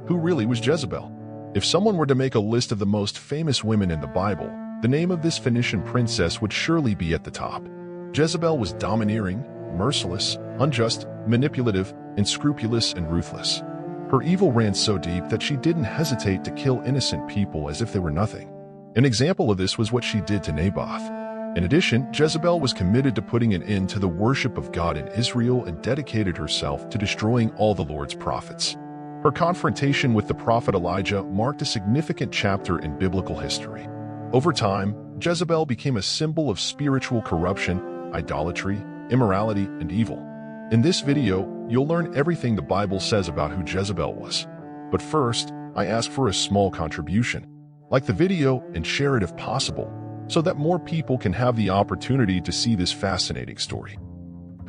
Who really was Jezebel? If someone were to make a list of the most famous women in the Bible, the name of this Phoenician princess would surely be at the top. Jezebel was domineering, merciless, unjust, manipulative, unscrupulous, and ruthless. Her evil ran so deep that she didn't hesitate to kill innocent people as if they were nothing. An example of this was what she did to Naboth. In addition, Jezebel was committed to putting an end to the worship of God in Israel and dedicated herself to destroying all the Lord's prophets. Her confrontation with the prophet Elijah marked a significant chapter in biblical history. Over time, Jezebel became a symbol of spiritual corruption, idolatry, immorality, and evil. In this video, you'll learn everything the Bible says about who Jezebel was. But first, I ask for a small contribution. Like the video and share it if possible, so that more people can have the opportunity to see this fascinating story.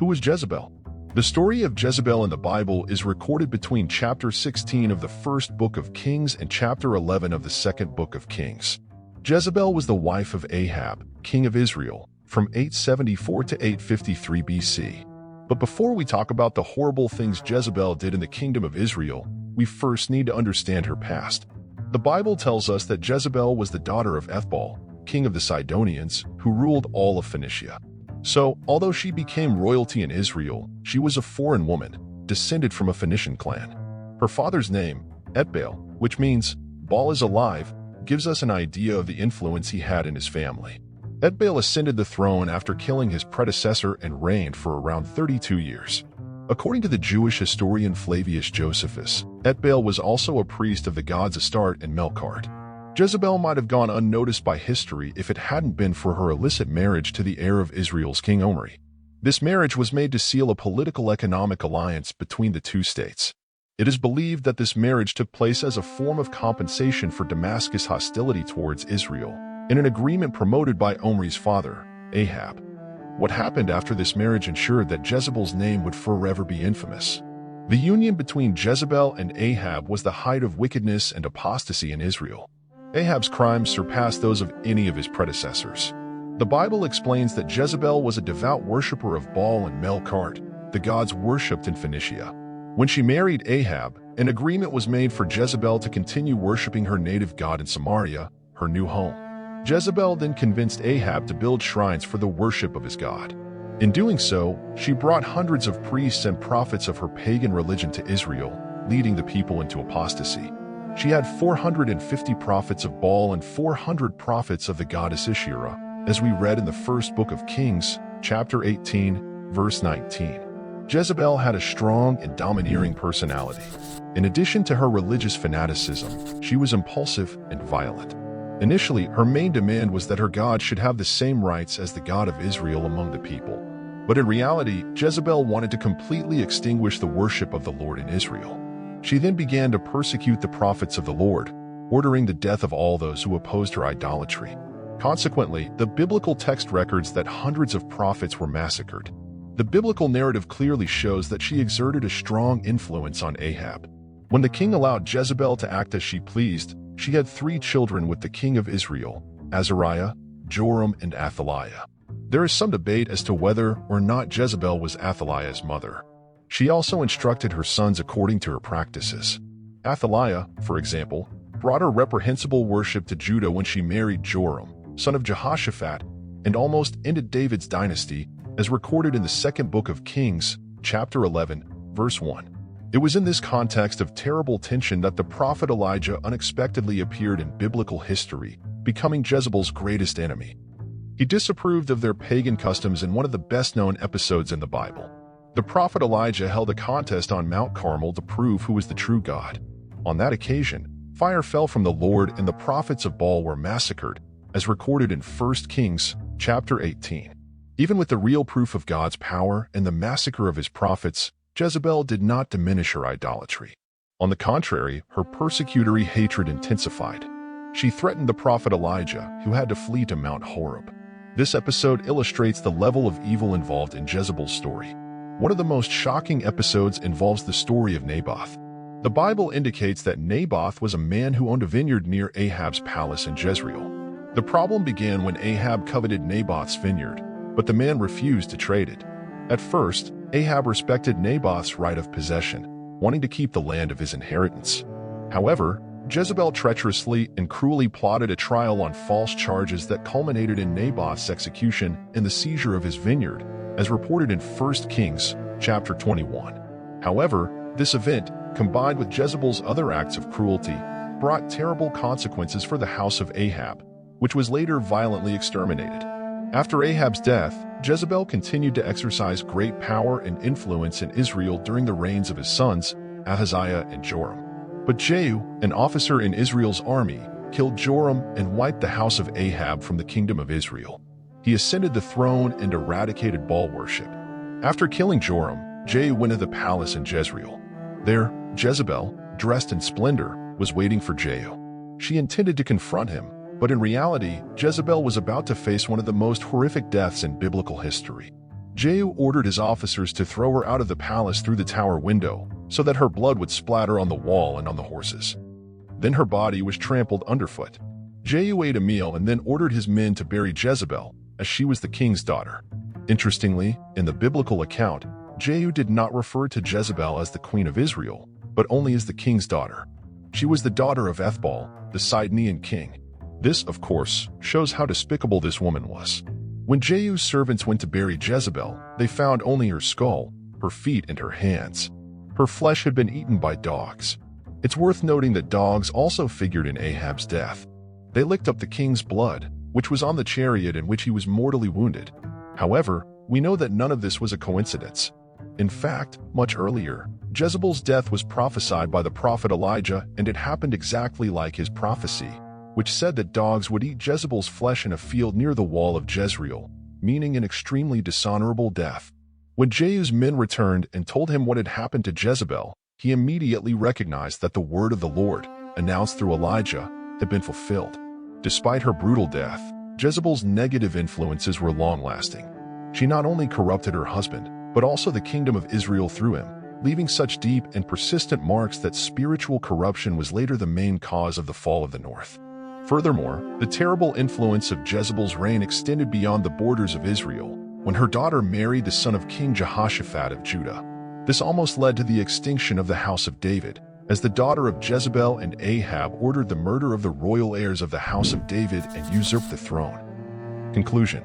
Who was Jezebel? The story of Jezebel in the Bible is recorded between chapter 16 of the first book of Kings and chapter 11 of the second book of Kings. Jezebel was the wife of Ahab, king of Israel, from 874 to 853 BC. But before we talk about the horrible things Jezebel did in the kingdom of Israel, we first need to understand her past. The Bible tells us that Jezebel was the daughter of Ethbaal, king of the Sidonians, who ruled all of Phoenicia. So, although she became royalty in Israel, she was a foreign woman, descended from a Phoenician clan. Her father's name, Ethbaal, which means Baal is alive, gives us an idea of the influence he had in his family. Ethbaal ascended the throne after killing his predecessor and reigned for around 32 years. According to the Jewish historian Flavius Josephus, Ethbaal was also a priest of the gods Astarte and Melkart. Jezebel might have gone unnoticed by history if it hadn't been for her illicit marriage to the heir of Israel's King Omri. This marriage was made to seal a political-economic alliance between the two states. It is believed that this marriage took place as a form of compensation for Damascus' hostility towards Israel, in an agreement promoted by Omri's father, Ahab. What happened after this marriage ensured that Jezebel's name would forever be infamous. The union between Jezebel and Ahab was the height of wickedness and apostasy in Israel. Ahab's crimes surpassed those of any of his predecessors. The Bible explains that Jezebel was a devout worshiper of Baal and Melkart, the gods worshipped in Phoenicia. When she married Ahab, an agreement was made for Jezebel to continue worshiping her native god in Samaria, her new home. Jezebel then convinced Ahab to build shrines for the worship of his god. In doing so, she brought hundreds of priests and prophets of her pagan religion to Israel, leading the people into apostasy. She had 450 prophets of Baal and 400 prophets of the goddess Asherah, as we read in the first book of Kings, chapter 18, verse 19. Jezebel had a strong and domineering personality. In addition to her religious fanaticism, she was impulsive and violent. Initially, her main demand was that her god should have the same rights as the God of Israel among the people. But in reality, Jezebel wanted to completely extinguish the worship of the Lord in Israel. She then began to persecute the prophets of the Lord, ordering the death of all those who opposed her idolatry. Consequently, the biblical text records that hundreds of prophets were massacred. The biblical narrative clearly shows that she exerted a strong influence on Ahab. When the king allowed Jezebel to act as she pleased, she had 3 children with the king of Israel, Azariah, Joram, and Athaliah. There is some debate as to whether or not Jezebel was Athaliah's mother. She also instructed her sons according to her practices. Athaliah, for example, brought her reprehensible worship to Judah when she married Joram, son of Jehoshaphat, and almost ended David's dynasty, as recorded in the second book of Kings, chapter 11, verse 1. It was in this context of terrible tension that the prophet Elijah unexpectedly appeared in biblical history, becoming Jezebel's greatest enemy. He disapproved of their pagan customs in one of the best-known episodes in the Bible. The prophet Elijah held a contest on Mount Carmel to prove who was the true God. On that occasion, fire fell from the Lord and the prophets of Baal were massacred, as recorded in 1 Kings, chapter 18. Even with the real proof of God's power and the massacre of his prophets, Jezebel did not diminish her idolatry. On the contrary, her persecutory hatred intensified. She threatened the prophet Elijah, who had to flee to Mount Horeb. This episode illustrates the level of evil involved in Jezebel's story. One of the most shocking episodes involves the story of Naboth. The Bible indicates that Naboth was a man who owned a vineyard near Ahab's palace in Jezreel. The problem began when Ahab coveted Naboth's vineyard, but the man refused to trade it. At first, Ahab respected Naboth's right of possession, wanting to keep the land of his inheritance. However, Jezebel treacherously and cruelly plotted a trial on false charges that culminated in Naboth's execution and the seizure of his vineyard, as reported in 1 Kings chapter 21. However, this event, combined with Jezebel's other acts of cruelty, brought terrible consequences for the house of Ahab, which was later violently exterminated. After Ahab's death, Jezebel continued to exercise great power and influence in Israel during the reigns of his sons, Ahaziah and Joram. But Jehu, an officer in Israel's army, killed Joram and wiped the house of Ahab from the kingdom of Israel. He ascended the throne and eradicated Baal worship. After killing Joram, Jehu went to the palace in Jezreel. There, Jezebel, dressed in splendor, was waiting for Jehu. She intended to confront him, but in reality, Jezebel was about to face one of the most horrific deaths in biblical history. Jehu ordered his officers to throw her out of the palace through the tower window, so that her blood would splatter on the wall and on the horses. Then her body was trampled underfoot. Jehu ate a meal and then ordered his men to bury Jezebel, as she was the king's daughter. Interestingly, in the biblical account, Jehu did not refer to Jezebel as the queen of Israel, but only as the king's daughter. She was the daughter of Ethbaal, the Sidonian king. This, of course, shows how despicable this woman was. When Jehu's servants went to bury Jezebel, they found only her skull, her feet, and her hands. Her flesh had been eaten by dogs. It's worth noting that dogs also figured in Ahab's death. They licked up the king's blood, which was on the chariot in which he was mortally wounded. However, we know that none of this was a coincidence. In fact, much earlier, Jezebel's death was prophesied by the prophet Elijah, and it happened exactly like his prophecy, which said that dogs would eat Jezebel's flesh in a field near the wall of Jezreel, meaning an extremely dishonorable death. When Jehu's men returned and told him what had happened to Jezebel, he immediately recognized that the word of the Lord, announced through Elijah, had been fulfilled. Despite her brutal death, Jezebel's negative influences were long-lasting. She not only corrupted her husband, but also the kingdom of Israel through him, leaving such deep and persistent marks that spiritual corruption was later the main cause of the fall of the north. Furthermore, the terrible influence of Jezebel's reign extended beyond the borders of Israel, when her daughter married the son of King Jehoshaphat of Judah. This almost led to the extinction of the house of David, as the daughter of Jezebel and Ahab ordered the murder of the royal heirs of the house of David and usurped the throne. Conclusion: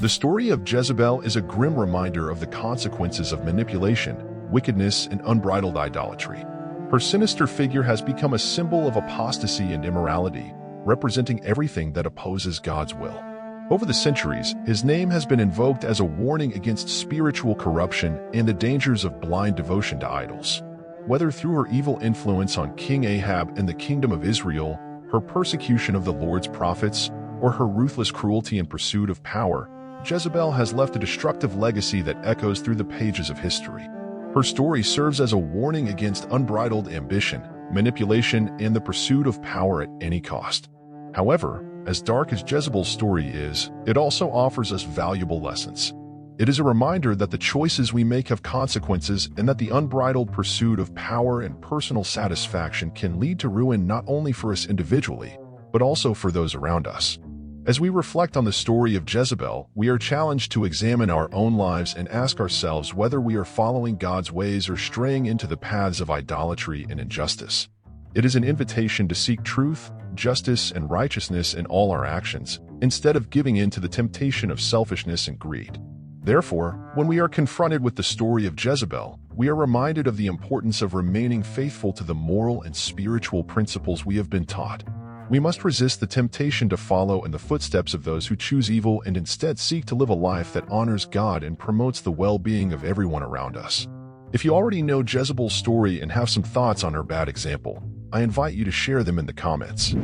the story of Jezebel is a grim reminder of the consequences of manipulation, wickedness, and unbridled idolatry. Her sinister figure has become a symbol of apostasy and immorality, representing everything that opposes God's will. Over the centuries, his name has been invoked as a warning against spiritual corruption and the dangers of blind devotion to idols. Whether through her evil influence on King Ahab and the kingdom of Israel, her persecution of the Lord's prophets, or her ruthless cruelty in pursuit of power, Jezebel has left a destructive legacy that echoes through the pages of history. Her story serves as a warning against unbridled ambition, manipulation, and the pursuit of power at any cost. However, as dark as Jezebel's story is, it also offers us valuable lessons. It is a reminder that the choices we make have consequences and that the unbridled pursuit of power and personal satisfaction can lead to ruin not only for us individually, but also for those around us. As we reflect on the story of Jezebel, we are challenged to examine our own lives and ask ourselves whether we are following God's ways or straying into the paths of idolatry and injustice. It is an invitation to seek truth, justice, and righteousness in all our actions, instead of giving in to the temptation of selfishness and greed. Therefore, when we are confronted with the story of Jezebel, we are reminded of the importance of remaining faithful to the moral and spiritual principles we have been taught. We must resist the temptation to follow in the footsteps of those who choose evil and instead seek to live a life that honors God and promotes the well-being of everyone around us. If you already know Jezebel's story and have some thoughts on her bad example, I invite you to share them in the comments.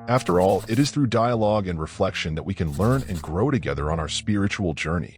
After all, it is through dialogue and reflection that we can learn and grow together on our spiritual journey.